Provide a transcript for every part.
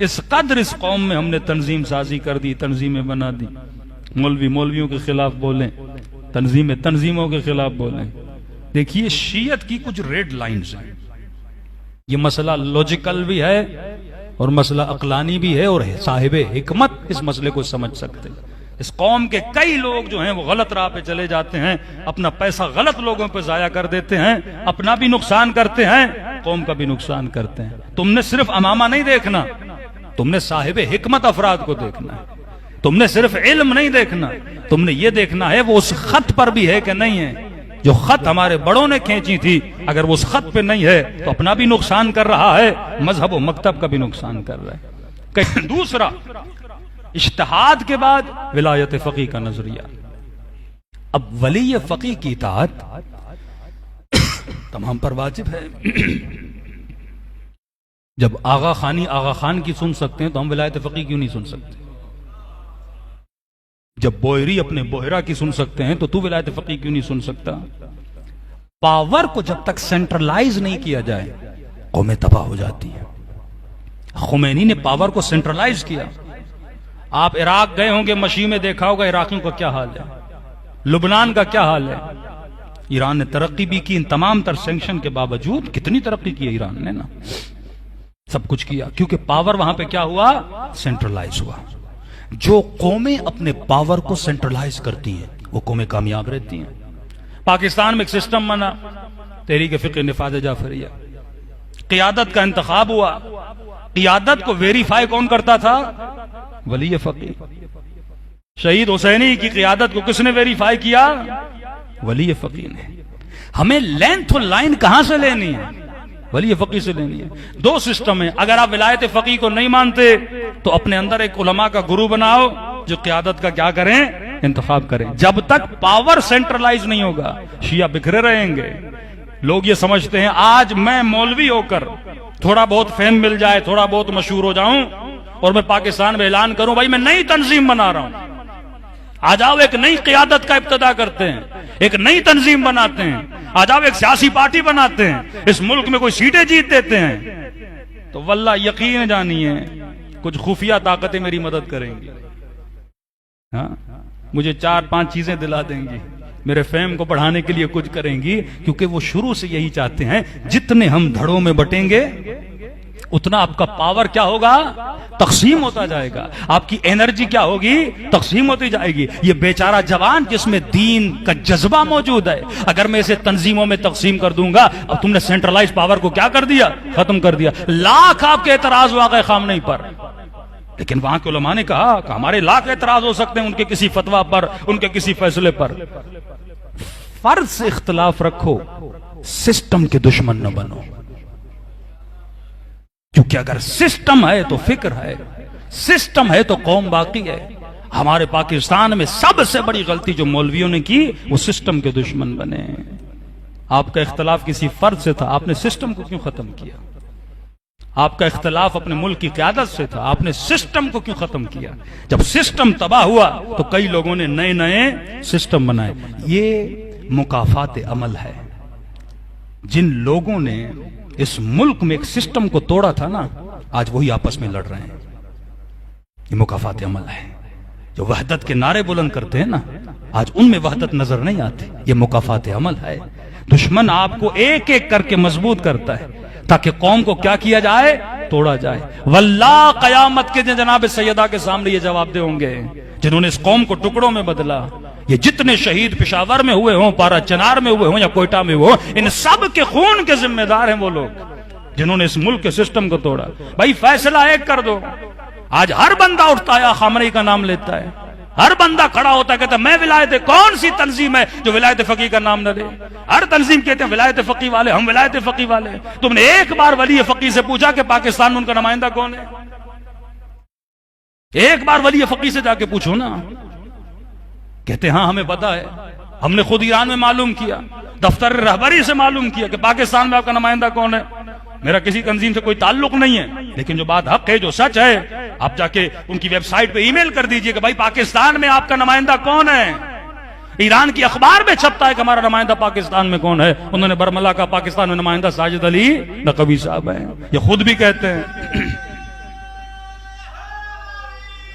اس قدر اس قوم میں ہم نے تنظیم سازی کر دی، تنظیمیں بنا دی، مولوی مولویوں کے خلاف بولیں، تنظیمیں تنظیموں کے خلاف بولیں۔ دیکھیے شیعت کی کچھ ریڈ لائنز ہیں، یہ مسئلہ لوجیکل بھی ہے اور مسئلہ عقلانی بھی ہے، اور صاحب حکمت اس مسئلے کو سمجھ سکتے ہیں۔ اس قوم کے کئی لوگ جو ہیں وہ غلط راہ پہ چلے جاتے ہیں، اپنا پیسہ غلط لوگوں پہ ضائع کر دیتے ہیں، اپنا بھی نقصان کرتے ہیں، قوم کا بھی نقصان کرتے ہیں۔ تم نے صرف امامہ نہیں دیکھنا، تم نے صاحب حکمت افراد کو دیکھنا ہے، تم نے صرف علم نہیں دیکھنا، تم نے یہ دیکھنا ہے وہ اس خط پر بھی ہے کہ نہیں ہے، جو خط ہمارے بڑوں نے کھینچی تھی، اگر وہ اس خط پہ نہیں ہے تو اپنا بھی نقصان کر رہا ہے، مذہب و مکتب کا بھی نقصان کر رہا ہے۔ دوسرا، اجتہاد کے بعد ولایت فقیہ کا نظریہ۔ اب ولی فقیہ کی اطاعت تمام پر واجب ہے۔ جب آغا خانی آغا خان کی سن سکتے ہیں تو ہم ولایت فقیہ کیوں نہیں سن سکتے؟ جب بوہری اپنے بوہرا کی سن سکتے ہیں تو تو ولایت فقیہ کیوں نہیں سن سکتا؟ پاور کو جب تک سینٹرلائز نہیں کیا جائے قومیں تباہ ہو جاتی ہیں۔ خمینی نے پاور کو سینٹرلائز کیا۔ آپ عراق گئے ہوں گے، مشی میں دیکھا ہوگا عراقیوں کا کیا حال ہے، لبنان کا کیا حال ہے۔ ایران نے ترقی بھی کی، ان تمام تر سینکشن کے باوجود کتنی ترقی کی ہے ایران نے نا، سب کچھ کیا، کیونکہ پاور وہاں پہ کیا ہوا؟ سینٹرلائز ہوا۔ جو قومیں اپنے پاور کو سینٹرلائز کرتی ہیں وہ قومیں کامیاب رہتی ہیں۔ پاکستان میں ایک سسٹم بنا، تحریک فقہ نفاذ جعفریہ، قیادت کا انتخاب ہوا، قیادت کو ویریفائی کون کرتا تھا؟ ولی فقیہ۔ شہید حسینی کی قیادت کو کس نے ویریفائی کیا؟ ولی فقیہ نے۔ ہمیں لینتھ اور لائن کہاں سے لینی ہے؟ ولی فقیہ سے لینی ہے۔ دو سسٹم ہیں، اگر آپ ولایت فقیہ کو نہیں مانتے تو اپنے اندر ایک علماء کا گروہ بناؤ جو قیادت کا کیا کریں؟ انتخاب کریں۔ جب تک پاور سینٹرلائز نہیں ہوگا شیعہ بکھرے رہیں گے۔ لوگ یہ سمجھتے ہیں آج میں مولوی ہو کر تھوڑا بہت فیم مل جائے، تھوڑا بہت مشہور ہو جاؤں اور میں پاکستان میں اعلان کروں بھائی میں نئی تنظیم بنا رہا ہوں، آ جاؤ ایک نئی قیادت کا ابتدا کرتے ہیں، ایک نئی تنظیم بناتے ہیں، آ جاؤ ایک سیاسی پارٹی بناتے ہیں، اس ملک میں کوئی سیٹیں جیت دیتے ہیں، تو واللہ یقین جانیے کچھ خفیہ طاقتیں میری مدد کریں گی، ہاں مجھے 4-5 چیزیں دلا دیں گی، میرے فیم کو بڑھانے کے لیے کچھ کریں گی، کیونکہ وہ شروع سے یہی چاہتے ہیں جتنے ہم دھڑوں میں بٹیں گے اتنا آپ کا پاور کیا ہوگا؟ تقسیم ہوتا جائے گا، آپ کی انرجی کیا ہوگی؟ تقسیم ہوتی جائے گی۔ یہ بیچارہ جوان جس میں دین کا جذبہ موجود ہے، اگر میں اسے تنظیموں میں تقسیم کر دوں گا، اب تم نے سینٹرلائز پاور کو کیا کر دیا؟ ختم کر دیا۔ لاکھ آپ کے اعتراض واقع خامنئی پر، لیکن وہاں کے علماء نے کہا کہ ہمارے لاکھ اعتراض ہو سکتے ہیں ان کے کسی فتویٰ پر، ان کے کسی فیصلے پر، فرض سے اختلاف رکھو، سسٹم کے دشمن نہ بنو، کیونکہ اگر سسٹم ہے تو فکر ہے، سسٹم ہے تو قوم باقی ہے۔ ہمارے پاکستان میں سب سے بڑی غلطی جو مولویوں نے کی وہ سسٹم کے دشمن بنے۔ آپ کا اختلاف کسی فرد سے تھا، آپ نے سسٹم کو کیوں ختم کیا؟ آپ کا اختلاف اپنے ملک کی قیادت سے تھا، آپ نے سسٹم کو کیوں ختم کیا؟ جب سسٹم تباہ ہوا تو کئی لوگوں نے نئے نئے سسٹم بنائے۔ یہ مکافات عمل ہے۔ جن لوگوں نے اس ملک میں ایک سسٹم کو توڑا تھا نا، آج وہی آپس میں لڑ رہے ہیں۔ یہ مکافات عمل ہے۔ جو وحدت کے نعرے بلند کرتے ہیں نا، آج ان میں وحدت نظر نہیں آتی۔ یہ مکافات عمل ہے۔ دشمن آپ کو ایک ایک کر کے مضبوط کرتا ہے تاکہ قوم کو کیا کیا جائے؟ توڑا جائے۔ واللہ قیامت کے دن جناب سیدہ کے سامنے یہ جواب دے ہوں گے جنہوں نے اس قوم کو ٹکڑوں میں بدلا۔ یہ جتنے شہید پشاور میں ہوئے ہوں، پارا چنار میں ہوئے ہوں یا کوئٹہ میں ہوئے ہوں، ان سب کے خون کے ذمہ دار ہیں وہ لوگ جنہوں نے اس ملک کے سسٹم کو توڑا۔ بھائی فیصلہ ایک کر دو۔ آج ہر بندہ اٹھتا ہے، خامنئی کا نام لیتا ہے، ہر بندہ کھڑا ہوتا ہے کہتا ہے میں ولایت، کون سی تنظیم ہے جو ولایت فقیہ کا نام نہ لے؟ ہر تنظیم کہتے ہیں ولایت فقیہ والے، ہم ولایت فقیہ والے۔ تم نے ایک بار ولی فقیہ سے پوچھا کہ پاکستان میں ان کا نمائندہ کون ہے؟ ایک بار ولی فقیہ سے جا کے پوچھو نا۔ کہتے ہاں ہمیں پتا ہے، ہم نے خود ایران میں معلوم کیا، دفتر رہبری سے معلوم کیا کہ پاکستان میں آپ کا نمائندہ کون ہے۔ میرا کسی تنظیم سے کوئی تعلق نہیں ہے، لیکن جو بات حق ہے، جو سچ ہے، آپ جا کے ان کی ویب سائٹ پہ ای میل کر دیجئے کہ بھائی پاکستان میں آپ کا نمائندہ کون ہے۔ ایران کی اخبار میں چھپتا ہے کہ ہمارا نمائندہ پاکستان میں کون ہے۔ انہوں نے برملا کا پاکستان میں نمائندہ ساجد علی نقوی صاحب ہیں، یہ خود بھی کہتے ہیں۔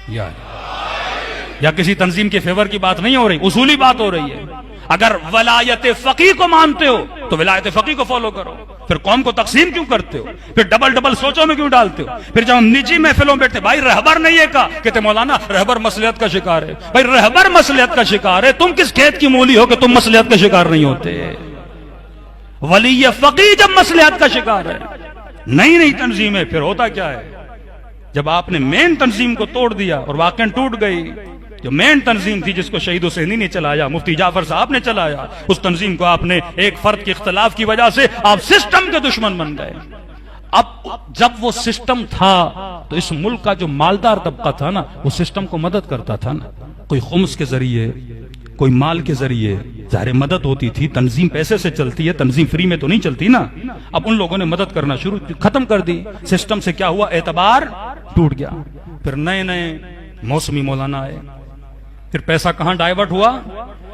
یا کسی تنظیم کے فیور کی بات نہیں ہو رہی، اصولی بات ہو رہی ہے. اگر ولایت فقیہ کو مانتے ہو تو ولایت فقیہ کو فالو کرو. پھر قوم کو تقسیم کیوں کرتے ہو؟ پھر ڈبل سوچوں میں کیوں ڈالتے ہو؟ پھر جب ہم نجی محفلوں میں بیٹھتے، بھائی رہبر نے یہ کہا، کہتے مولانا رہبر مصلحت کا شکار ہے. بھائی رہبر مصلحت کا شکار ہے، تم کس کھیت کی مولی ہو کہ تم مصلحت کا شکار نہیں ہوتے؟ ولی فقیہ جب مصلحت کا شکار ہے، نئی تنظیم ہے، پھر ہوتا کیا ہے؟ جب آپ نے مین تنظیم کو توڑ دیا اور واقعا ٹوٹ گئی، جو مین تنظیم تھی جس کو شہید حسینی نے چلایا، مفتی جعفر صاحب نے چلایا، اس تنظیم کو آپ نے ایک فرد کے اختلاف کی وجہ سے آپ سسٹم کے دشمن بن گئے. اب جب وہ سسٹم تھا تو اس ملک کا جو مالدار طبقہ تھا نا، وہ سسٹم کو مدد کرتا تھا نا، کوئی خمس کے ذریعے، کوئی مال کے ذریعے، ظاہر مدد ہوتی تھی. تنظیم پیسے سے چلتی ہے، تنظیم فری میں تو نہیں چلتی نا. اب ان لوگوں نے مدد کرنا شروع ختم کر دی. سسٹم سے کیا ہوا؟ اعتبار ٹوٹ گیا. پھر نئے موسمی مولانا آئے. پھر پیسہ کہاں ڈائیورٹ ہوا؟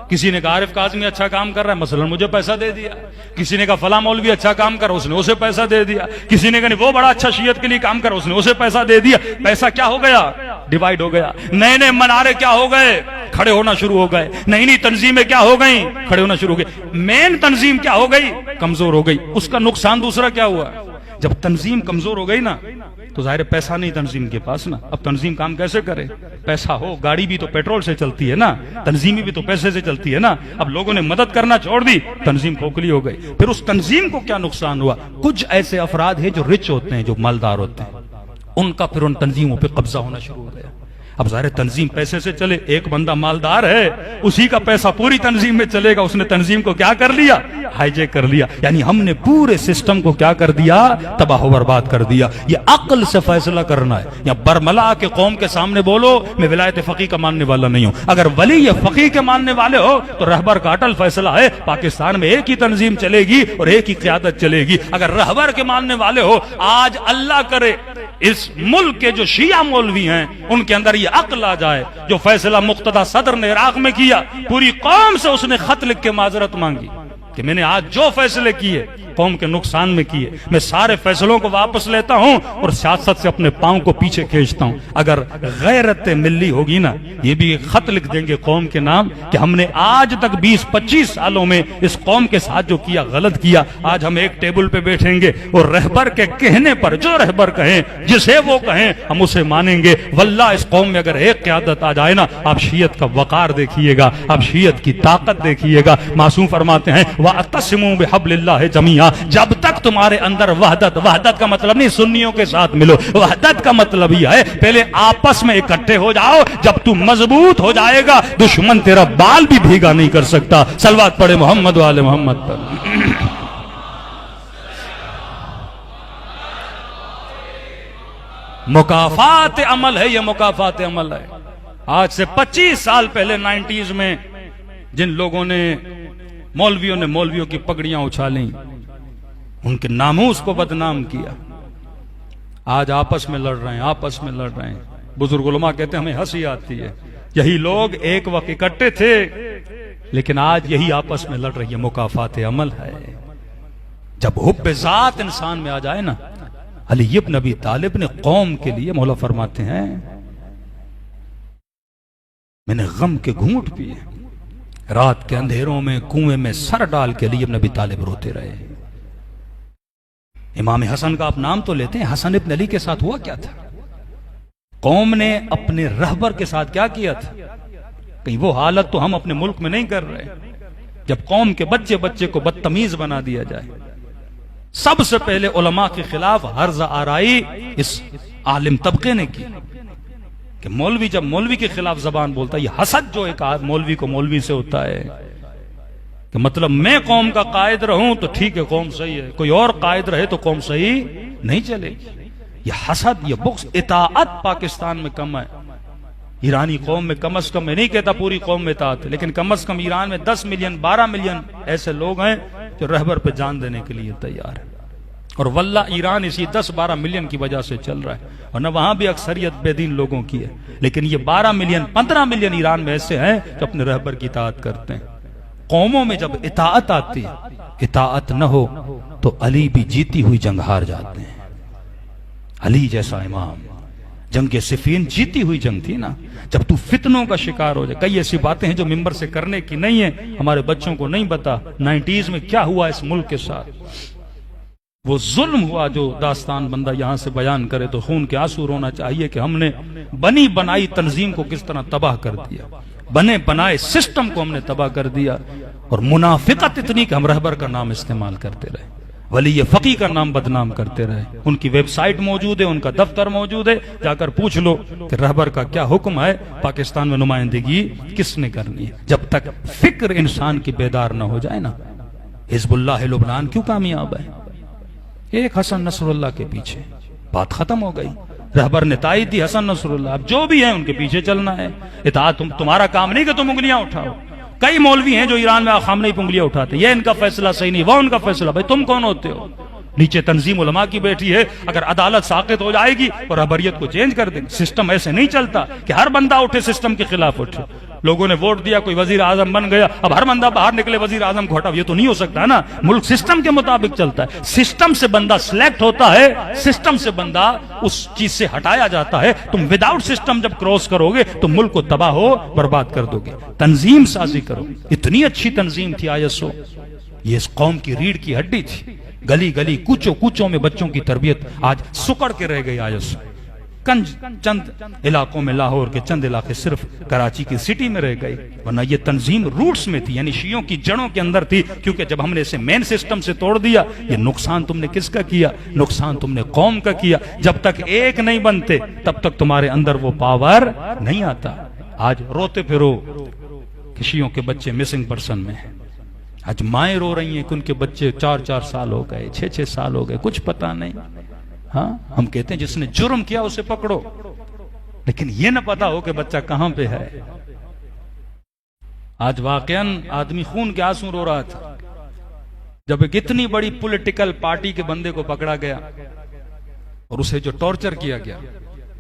کسی نے کہا عارف کاظمی اچھا کام کر رہا ہے، مثلا مجھے پیسہ دے دیا. کسی نے کہا فلاں مولوی اچھا کام کر رہا ہے، اس نے اسے پیسہ دے دیا. کسی نے کہا وہ بڑا اچھا شیعت کے لیے کام کر رہا ہے، اس نے اسے پیسہ دے دیا. پیسہ کیا ہو گیا؟ ڈیوائیڈ ہو گیا. نئے منارے کیا ہو گئے؟ کھڑے ہونا شروع ہو گئے. نئی تنظیمیں کیا ہو گئیں؟ کھڑے ہونا شروع ہو گئے. مین تنظیم کیا ہو گئی؟ کمزور ہو گئی. اس کا نقصان دوسرا کیا ہوا؟ جب تنظیم کمزور ہو گئی نا تو ظاہر پیسہ نہیں تنظیم کے پاس نا. اب تنظیم کام کیسے کرے؟ پیسہ ہو، گاڑی بھی تو پیٹرول سے چلتی ہے نا، تنظیمی بھی تو پیسے سے چلتی ہے نا. اب لوگوں نے مدد کرنا چھوڑ دی، تنظیم کھوکھلی ہو گئی. پھر اس تنظیم کو کیا نقصان ہوا؟ کچھ ایسے افراد ہیں جو رچ ہوتے ہیں، جو مالدار ہوتے ہیں، ان کا پھر ان تنظیموں پہ قبضہ ہونا شروع ہو گیا. اب ظاہر تنظیم پیسے سے چلے، ایک بندہ مالدار ہے، اسی کا پیسہ پوری تنظیم میں چلے گا. اس نے تنظیم کو کیا کر لیا؟ ہائی جیک کر لیا. یعنی ہم نے پورے سسٹم کو کیا کر دیا؟ تباہ و برباد کر دیا. یہ عقل سے فیصلہ کرنا ہے. یا برملا کے قوم کے سامنے بولو میں ولایت فقیہ کا ماننے والا نہیں ہوں. اگر ولی فقیہ کے ماننے والے ہو تو رہبر کا اٹل فیصلہ ہے پاکستان میں ایک ہی تنظیم چلے گی اور ایک ہی قیادت چلے گی. اگر رہبر کے ماننے والے ہو، آج اللہ کرے اس ملک کے جو شیعہ مولوی ہیں ان کے اندر یہ عقل آ جائے. جو فیصلہ مقتدی صدر نے عراق میں کیا، پوری قوم سے اس نے خط لکھ کے معذرت مانگی کہ میں نے آج جو فیصلے کیے قوم کے نقصان میں کیے، میں سارے فیصلوں کو واپس لیتا ہوں اور سیاست سے اپنے پاؤں کو پیچھے کھینچتا ہوں. اگر غیرت ملی ہوگی نا، یہ بھی ایک خط لکھ دیں گے قوم کے نام کہ ہم نے آج تک 20-25 سالوں میں اس قوم کے ساتھ جو کیا غلط کیا. آج ہم ایک ٹیبل پہ بیٹھیں گے اور رہبر کے کہنے پر جو رہبر کہیں، جسے وہ کہیں، ہم اسے مانیں گے. واللہ اس قوم میں اگر ایک قیادت آ جائے نا، آپ شیعت کا وقار دیکھیے گا، آپ شیعت کی طاقت دیکھیے گا. معصوم فرماتے ہیں وَاعْتَصِمُوا بِحَبْلِ اللَّهِ جَمِيعًا، جب تک تمہارے اندر وحدت کا مطلب نہیں سنیوں کے ساتھ ملو، وحدت کا مطلب یہ ہے پہلے آپس میں اکٹھے ہو جاؤ. جب تم مضبوط ہو جائے گا دشمن تیرا بال بھی بھیگا نہیں کر سکتا. صلوات پڑھے محمد و آل محمد پر. مکافات عمل ہے، یہ مکافات عمل ہے. آج سے 25 سال پہلے 90s میں جن لوگوں نے مولویوں کی پگڑیاں اچھالیں، ان کے ناموس کو بدنام کیا، آج آپس میں لڑ رہے ہیں. بزرگ علماء کہتے ہیں ہمیں ہنسی آتی ہے. یہی لوگ ایک وقت اکٹھے تھے لیکن آج یہی آپس میں لڑ رہی ہے. مکافات عمل ہے. جب حب ذات انسان میں آ جائے نا، علی ابن ابی طالب نے قوم کے لیے، مولا فرماتے ہیں میں نے غم کے گھونٹ پیے، رات کے اندھیروں میں کنویں میں سر ڈال کے علی ابن ابی طالب روتے رہے. امام حسن کا آپ نام تو لیتے ہیں، حسن ابن علی کے ساتھ ہوا کیا تھا؟ قوم نے اپنے رہبر کے ساتھ کیا کیا تھا؟ کہیں وہ حالت تو ہم اپنے ملک میں نہیں کر رہے. جب قوم کے بچے کو بدتمیز بنا دیا جائے. سب سے پہلے علماء کے خلاف حرز آرائی اس عالم طبقے نے کی کہ مولوی جب مولوی کے خلاف زبان بولتا ہے، یہ حسد جو ایک مولوی کو مولوی سے ہوتا ہے کہ مطلب میں قوم کا قائد رہوں تو ٹھیک ہے، قوم صحیح ہے، کوئی اور قائد رہے تو قوم صحیح نہیں چلے گی. یہ حسد، یہ بغض، اطاعت پاکستان میں کم ہے. ایرانی قوم میں کم از کم، میں نہیں کہتا پوری قوم میں اطاعت ہے، لیکن کم از کم ایران میں 10 ملین 12 ملین ایسے لوگ ہیں جو رہبر پہ جان دینے کے لیے تیار ہے. اور واللہ ایران اسی 10-12 ملین کی وجہ سے چل رہا ہے، ورنہ وہاں بھی اکثریت بے دین لوگوں کی ہے. لیکن یہ 12 ملین 15 ملین ایران میں ایسے ہیں جو اپنے رہبر کی اطاعت کرتے ہیں. قوموں میں جب اطاعت آتی، اطاعت نہ ہو تو علی بھی جیتی ہوئی جنگ ہار جاتے ہیں. علی جیسا امام جنگ صفین جیتی ہوئی جنگ تھی نا، جب تو فتنوں کا شکار ہو جائے. کئی ایسی باتیں ہیں جو ممبر سے کرنے کی نہیں ہیں، ہمارے بچوں کو نہیں پتا 90s میں کیا ہوا اس ملک کے ساتھ. وہ ظلم ہوا جو داستان بندہ یہاں سے بیان کرے تو خون کے آنسو رونا چاہیے کہ ہم نے بنی بنائی تنظیم کو کس طرح تباہ کر دیا، بنے بنائے سسٹم کو ہم نے تباہ کر دیا. اور منافقت اتنی کہ ہم رہبر کا نام استعمال کرتے رہے، ولی فقی کا نام بدنام کرتے رہے. ان کی ویب سائٹ موجود ہے، ان کا دفتر موجود ہے، جا کر پوچھ لو کہ رہبر کا کیا حکم ہے، پاکستان میں نمائندگی کس نے کرنی ہے. جب تک فکر انسان کی بیدار نہ ہو جائے نا. حزب اللہ لبنان کیوں کامیاب ہے؟ ایک حسن نصر اللہ کے پیچھے، بات ختم ہو گئی. رہبر نے تائید دی حسن نصر اللہ، اب جو بھی ہیں ان کے پیچھے چلنا ہے. اطاعت تمہارا کام نہیں کہ تم انگلیاں اٹھاؤ. کئی مولوی ہیں جو ایران میں خامنہ ہی پہ انگلیاں اٹھاتے، یہ ان کا فیصلہ صحیح نہیں، وہ ان کا فیصلہ. بھائی تم کون ہوتے ہو؟ نیچے تنظیم علماء کی بیٹھی ہے، اگر عدالت ساقط ہو جائے گی اور رہبریت کو چینج کر دیں. سسٹم ایسے نہیں چلتا کہ ہر بندہ اٹھے سسٹم کے خلاف اٹھے. لوگوں نے ووٹ دیا، کوئی وزیر اعظم بن گیا، اب ہر بندہ باہر نکلے وزیر اعظم کو ہٹاؤ، یہ تو نہیں ہو سکتا نا. ملک سسٹم کے مطابق چلتا ہے. سسٹم سے بندہ سلیکٹ ہوتا ہے، سسٹم سے بندہ اس چیز سے ہٹایا جاتا ہے. تم وداؤٹ سسٹم جب کراس کرو گے تو ملک کو تباہ ہو برباد کر دو گے. تنظیم سازی کرو. اتنی اچھی تنظیم تھی ISO، یہ اس قوم کی ریڑھ کی ہڈی تھی. گلی گلی کوچوں کوچوں میں بچوں کی تربیت آج سکڑ کے رہ گئی. ISO چند علاقوں میں، لاہور کے چند علاقے صرف کراچی کی سٹی میں رہ گئی، ورنہ یہ تنظیم روٹس میں تھی، یعنی شیعوں کی جڑوں کے اندر تھی. کیونکہ جب ہم نے اسے مین سسٹم سے توڑ دیا، یہ نقصان تم نے کس کا کیا؟ نقصان تم نے قوم کا کیا. جب تک ایک نہیں بنتے تب تک تمہارے اندر وہ پاور نہیں آتا. آج روتے پھرو کہ شیعوں کے بچے مسنگ پرسن میں ہیں. آج مائیں رو رہی ہیں کہ ان کے بچے 4 سال ہو گئے، 6 سال ہو گئے، کچھ پتا نہیں. ہاں ہم کہتے ہیں جس نے جرم کیا اسے پکڑو، لیکن یہ نہ پتا ہو کہ بچہ کہاں پہ ہے. آج واقعاً آدمی خون کے آنسو رو رہا تھا جب ایک اتنی بڑی پولیٹیکل پارٹی کے بندے کو پکڑا گیا اور اسے جو ٹارچر کیا گیا.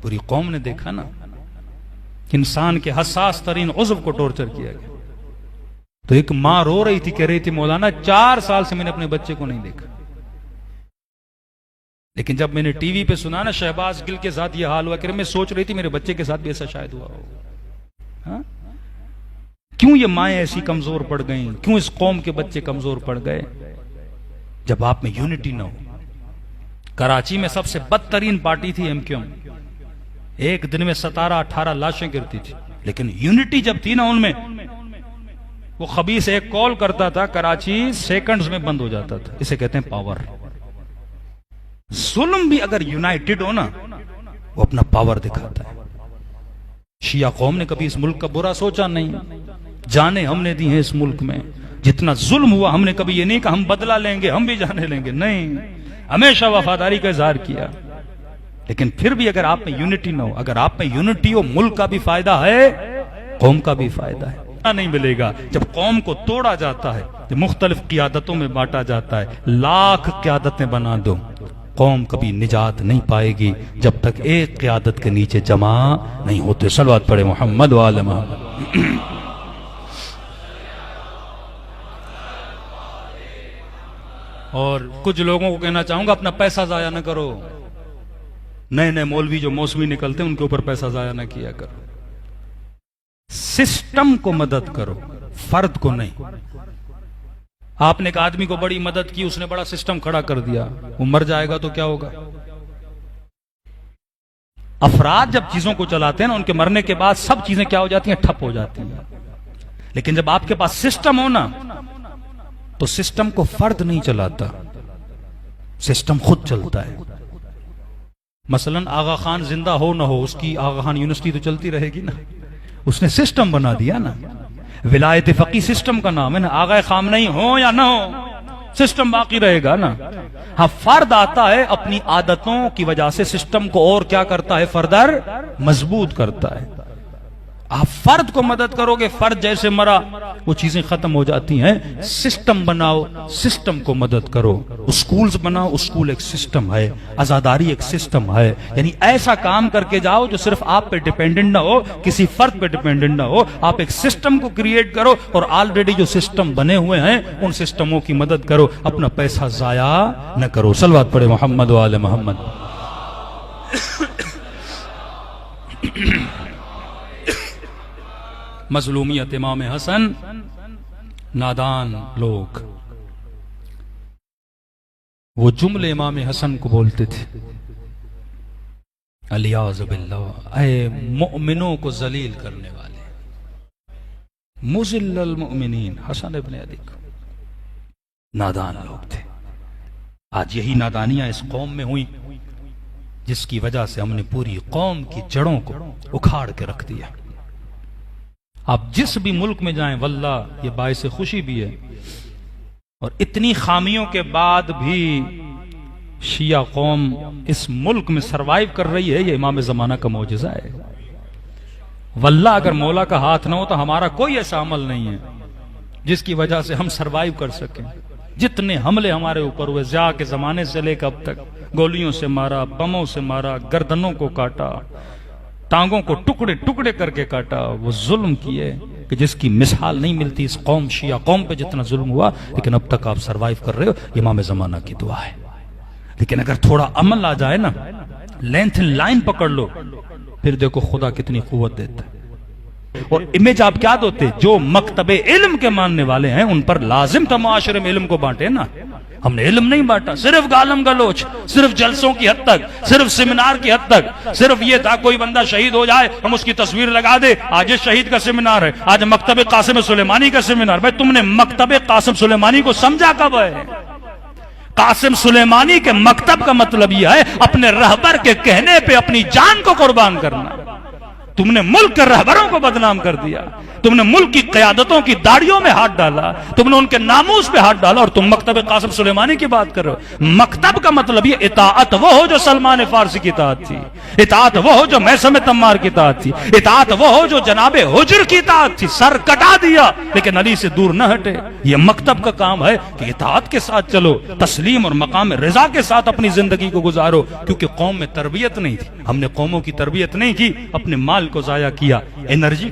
پوری قوم نے دیکھا نا، انسان کے حساس ترین عضو کو ٹارچر کیا گیا. تو ایک ماں رو رہی تھی، کہہ رہی تھی مولانا 4 سال سے میں نے اپنے بچے کو نہیں دیکھا. لیکن جب میں نے ٹی وی پہ سنا نا شہباز گل کے ساتھ یہ حال ہوا، کہ میں سوچ رہی تھی میرے بچے کے ساتھ بھی ایسا شاید ہوا ہو. کیوں یہ مائیں ایسی کمزور پڑ گئیں؟ کیوں اس قوم کے بچے کمزور پڑ گئے؟ جب آپ میں یونٹی نہ ہو. کراچی میں سب سے بدترین پارٹی تھی MQM. ایک دن میں 17-18 لاشیں گرتی تھی، لیکن یونٹی جب تھی نا ان میں، وہ خبیث ایک کال کرتا تھا، کراچی سیکنڈز میں بند ہو جاتا تھا. اسے کہتے ہیں پاور. ظلم بھی اگر یونائٹڈ ہو نا وہ اپنا پاور دکھاتا ہے. شیعہ قوم نے کبھی اس ملک کا برا سوچا نہیں. جانے ہم نے دی ہیں اس ملک میں، جتنا ظلم ہوا ہم نے کبھی یہ نہیں کہا ہم بدلہ لیں گے، ہم بھی جانے لیں گے. نہیں، ہمیشہ وفاداری کا اظہار کیا. لیکن پھر بھی اگر آپ میں یونٹی نہ ہو، اگر آپ میں یونٹی ہو، ملک کا بھی فائدہ ہے، قوم کا بھی فائدہ ہے. نہیں ملے گا جب قوم کو توڑا جاتا ہے، جب مختلف قیادتوں میں بانٹا جاتا ہے. لاکھ قیادتیں بنا دو، قوم کبھی نجات نہیں پائے گی جب تک ایک قیادت کے نیچے جمع نہیں ہوتے. صلوات پڑھے محمد و آل محمد. اور کچھ لوگوں کو کہنا چاہوں گا اپنا پیسہ ضائع نہ کرو. نئے مولوی جو موسمی نکلتے ہیں ان کے اوپر پیسہ ضائع نہ کیا کرو. سسٹم کو مدد کرو، فرد کو نہیں. آپ نے ایک آدمی کو بڑی مدد کی، اس نے بڑا سسٹم کھڑا کر دیا، وہ مر جائے گا تو کیا ہوگا؟ افراد جب چیزوں کو چلاتے ہیں نا، ان کے مرنے کے بعد سب چیزیں کیا ہو جاتی ہیں؟ ٹھپ ہو جاتی ہیں. لیکن جب آپ کے پاس سسٹم ہو نا تو سسٹم کو فرد نہیں چلاتا، سسٹم خود چلتا ہے. مثلا آغا خان زندہ ہو نہ ہو، اس کی آغا خان یونیورسٹی تو چلتی رہے گی نا. اس نے سسٹم بنا دیا نا. ولایت فقی سسٹم کا نام ہے نا. آغا خامنئی ہو یا نہ ہو سسٹم باقی رہے گا نا. ہاں فرد آتا ہے اپنی عادتوں کی وجہ سے سسٹم کو اور کیا کرتا ہے؟ فردر مضبوط کرتا ہے. آپ فرد کو مدد کرو گے، فرد جیسے مرا وہ چیزیں ختم ہو جاتی ہیں. سسٹم بناؤ، سسٹم کو مدد کرو. اسکولز بناؤ، اسکول ایک سسٹم ہے. عزاداری ایک سسٹم ہے. یعنی ایسا کام کر کے جاؤ جو صرف آپ پہ ڈیپینڈنٹ نہ ہو، کسی فرد پہ ڈیپینڈنٹ نہ ہو. آپ ایک سسٹم کو کریٹ کرو اور آلریڈی جو سسٹم بنے ہوئے ہیں ان سسٹموں کی مدد کرو. اپنا پیسہ ضائع نہ کرو. صلوات پڑھے محمد و آل محمد. مظلومیت امام حسن، نادان لوگ وہ جملے امام حسن کو بولتے تھے، الیاذ باللہ، اے مؤمنوں کو ذلیل کرنے والے، مذل المؤمنین، حسن ابن علی کو نادان لوگ تھے۔ آج یہی نادانیاں اس قوم میں ہوئی جس کی وجہ سے ہم نے پوری قوم کی جڑوں کو اکھاڑ کے رکھ دیا۔ آپ جس بھی ملک میں جائیں واللہ یہ باعث خوشی بھی ہے، اور اتنی خامیوں کے بعد بھی شیعہ قوم اس ملک میں سروائیو کر رہی ہے، یہ امام زمانہ کا معجزہ ہے۔ واللہ اگر مولا کا ہاتھ نہ ہو تو ہمارا کوئی ایسا عمل نہیں ہے جس کی وجہ سے ہم سروائیو کر سکیں۔ جتنے حملے ہمارے اوپر ہوئے ضیاء کے زمانے سے لے کر اب تک، گولیوں سے مارا، بموں سے مارا، گردنوں کو کاٹا، ٹانگوں کو ٹکڑے ٹکڑے کر کے کاٹا، وہ ظلم کیے کہ جس کی مثال نہیں ملتی اس قوم، شیعہ قوم پہ جتنا ظلم ہوا، لیکن اب تک آپ سروائیو کر رہے ہو، امام زمانہ کی دعا ہے۔ لیکن اگر تھوڑا عمل آ جائے نا، لینتھ لائن پکڑ لو، پھر دیکھو خدا کتنی قوت دیتا ہے۔ اور امیج آپ کیا دوتے؟ جو مکتب علم کے ماننے والے ہیں ان پر لازم تھا معاشرے میں علم کو بانٹے نا۔ ہم نے علم نہیں بانٹا، صرف گالم گلوچ، صرف جلسوں کی حد تک، صرف سیمینار کی حد تک، صرف یہ تھا کوئی بندہ شہید ہو جائے ہم اس کی تصویر لگا دے، آج شہید کا سیمینار ہے، آج مکتب قاسم سلیمانی کا سیمینار۔ بھائی تم نے مکتب قاسم سلیمانی کو سمجھا کب ہے؟ قاسم سلیمانی کے مکتب کا مطلب یہ ہے اپنے رہبر کے کہنے پہ اپنی جان کو قربان کرنا۔ تم نے ملک کے رہبروں کو بدنام کر دیا، تم نے ملک کی قیادتوں کی داڑھیوں میں ہاتھ ڈالا، تم نے ان کے ناموس پہ ہاتھ ڈالا، اور تم مکتب قاسم سلیمانی کی بات کر رہے ہو۔ مکتب کا مطلب یہ اطاعت وہ ہو جو سلمان فارسی کی اطاعت تھی، اطاعت وہ ہو جو میثم تمار کی اطاعت تھی، اطاعت وہ ہو جو جناب حجر کی اطاعت تھی۔ سر کٹا دیا لیکن علی سے دور نہ ہٹے۔ یہ مکتب کا کام ہے کہ اطاعت کے ساتھ چلو، تسلیم اور مقام رضا کے ساتھ اپنی زندگی کو گزارو، کیونکہ قوم میں تربیت نہیں تھی، ہم نے قوموں کی تربیت نہیں کی، اپنے مال کو ضائع کیا، انرجی